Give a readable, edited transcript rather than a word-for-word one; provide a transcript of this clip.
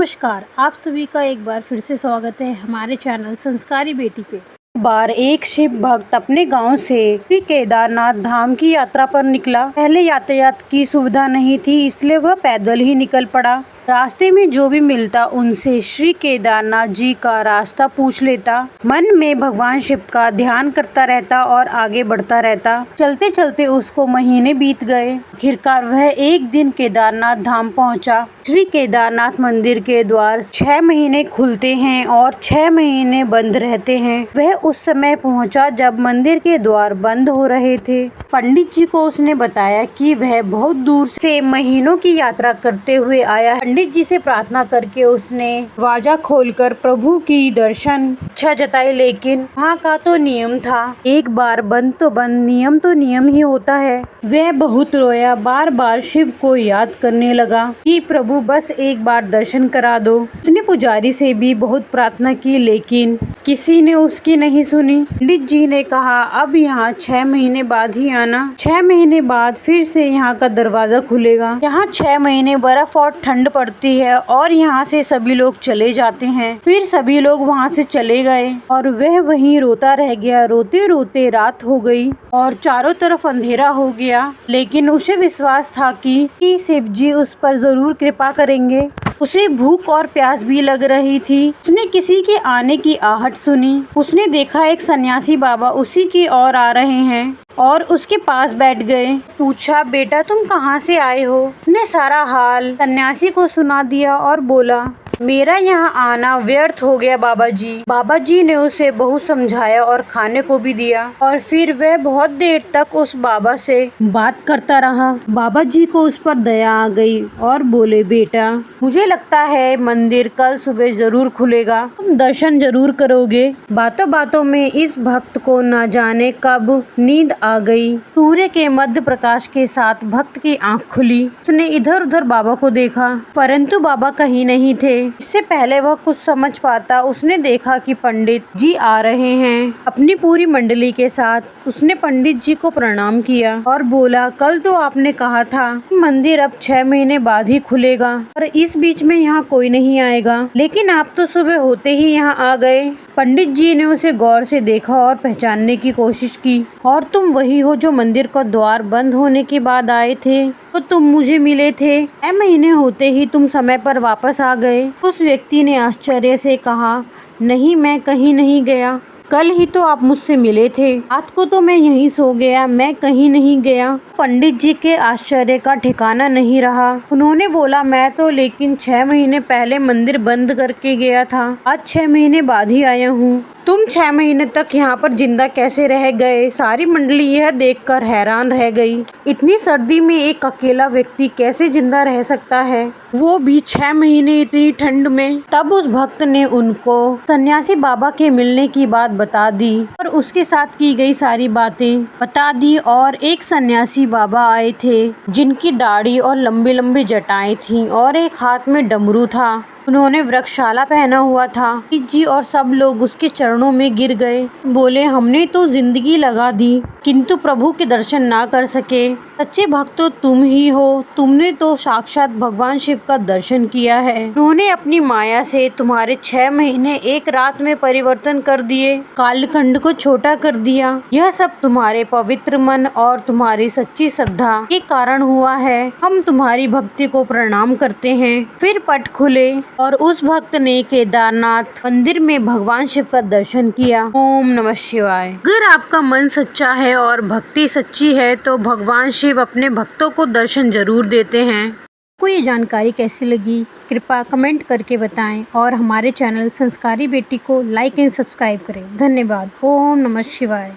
नमस्कार, आप सभी का एक बार फिर से स्वागत है हमारे चैनल संस्कारी बेटी पे। बार एक शिव भक्त अपने गांव से श्री केदारनाथ धाम की यात्रा पर निकला। पहले यातायात की सुविधा नहीं थी, इसलिए वह पैदल ही निकल पड़ा। रास्ते में जो भी मिलता उनसे श्री केदारनाथ जी का रास्ता पूछ लेता। मन में भगवान शिव का ध्यान करता रहता और आगे बढ़ता रहता। चलते चलते उसको महीने बीत गए। आखिरकार वह एक दिन केदारनाथ धाम पहुंचा। श्री केदारनाथ मंदिर के द्वार 6 महीने खुलते हैं और 6 महीने बंद रहते हैं। वह उस समय पहुंचा जब मंदिर के द्वार बंद हो रहे थे। पंडित जी को उसने बताया कि वह बहुत दूर से महीनों की यात्रा करते हुए आया है। पंडित जी से प्रार्थना करके उसने दरवाजा खोलकर प्रभु की दर्शन इच्छा जताई, लेकिन वहाँ का तो नियम था, एक बार बंद तो बंद, नियम तो नियम ही होता है। वह बहुत रोया, बार बार शिव को याद करने लगा कि प्रभु बस एक बार दर्शन करा दो। उसने पुजारी से भी बहुत प्रार्थना की, लेकिन किसी ने उसकी नहीं सुनी। पंडित जी ने कहा अब यहाँ 6 महीने बाद ही आना। 6 महीने बाद फिर से यहाँ का दरवाजा खुलेगा। यहाँ 6 महीने बर्फ और ठंड पड़ती है और यहाँ से सभी लोग चले जाते हैं। फिर सभी लोग वहाँ से चले गए और वह वहीं रोता रह गया। रोते रोते रात हो गई और चारों तरफ अंधेरा हो गया, लेकिन उसे विश्वास था कि शिव जी उस पर जरूर कृपा करेंगे। उसे भूख और प्यास भी लग रही थी। उसने किसी के आने की आहट सुनी। उसने देखा एक सन्यासी बाबा उसी की ओर आ रहे हैं और उसके पास बैठ गए। पूछा, बेटा तुम कहाँ से आए हो? उसने सारा हाल सन्यासी को सुना दिया और बोला, मेरा यहाँ आना व्यर्थ हो गया बाबा जी। बाबा जी ने उसे बहुत समझाया और खाने को भी दिया और फिर वह बहुत देर तक उस बाबा से बात करता रहा। बाबा जी को उस पर दया आ गई और बोले, बेटा मुझे लगता है मंदिर कल सुबह जरूर खुलेगा, तुम दर्शन जरूर करोगे। बातों बातों में इस भक्त को न जाने कब नींद आ गई। सूर्य के मध्य प्रकाश के साथ भक्त की आंख खुली। उसने इधर उधर बाबा को देखा, परंतु बाबा कहीं नहीं थे। इससे पहले वह कुछ समझ पाता, उसने देखा कि पंडित जी आ रहे हैं अपनी पूरी मंडली के साथ। उसने पंडित जी को प्रणाम किया और बोला, कल तो आपने कहा था मंदिर अब 6 महीने बाद ही खुलेगा और इस बीच में यहाँ कोई नहीं आएगा, लेकिन आप तो सुबह होते ही यहाँ आ गए। पंडित जी ने उसे गौर से देखा और पहचानने की कोशिश की। और तुम वही हो जो मंदिर का द्वार बंद होने के बाद आए थे? तो तुम मुझे मिले थे, 6 महीने होते ही तुम समय पर वापस आ गए। उस व्यक्ति ने आश्चर्य से कहा, नहीं मैं कहीं नहीं गया, कल ही तो आप मुझसे मिले थे। रात को तो मैं यहीं सो गया, मैं कहीं नहीं गया। पंडित जी के आश्चर्य का ठिकाना नहीं रहा। उन्होंने बोला, मैं तो लेकिन 6 महीने पहले मंदिर बंद करके गया था, आज 6 महीने बाद ही आया हूँ। तुम 6 महीने तक यहाँ पर जिंदा कैसे रह गए? सारी मंडली यह देखकर हैरान रह गई। इतनी सर्दी में एक अकेला व्यक्ति कैसे जिंदा रह सकता है, वो भी 6 महीने इतनी ठंड में। तब उस भक्त ने उनको सन्यासी बाबा के मिलने की बात बता दी और उसके साथ की गई सारी बातें बता दी। और एक सन्यासी बाबा आए थे जिनकी दाढ़ी और लंबी लंबी जटाएं थीं और एक हाथ में डमरू था। उन्होंने वृक्षशाला पहना हुआ था। जी और सब लोग उसके चरणों में गिर गए। बोले, हमने तो जिंदगी लगा दी किंतु प्रभु के दर्शन ना कर सके। सच्चे भक्त तो तुम ही हो, तुमने तो साक्षात भगवान शिव का दर्शन किया है। उन्होंने अपनी माया से तुम्हारे 6 महीने एक रात में परिवर्तन कर दिए, कालखंड को छोटा कर दिया। यह सब तुम्हारे पवित्र मन और तुम्हारी सच्ची श्रद्धा के कारण हुआ है। हम तुम्हारी भक्ति को प्रणाम करते हैं। फिर पट खुले और उस भक्त ने केदारनाथ मंदिर में भगवान शिव का दर्शन किया। ओम नमः शिवाय। अगर आपका मन सच्चा है और भक्ति सच्ची है तो भगवान शिव अपने भक्तों को दर्शन जरूर देते हैं। आपको ये जानकारी कैसी लगी कृपया कमेंट करके बताएं और हमारे चैनल संस्कारी बेटी को लाइक एंड सब्सक्राइब करें। धन्यवाद। ओम नमः शिवाय।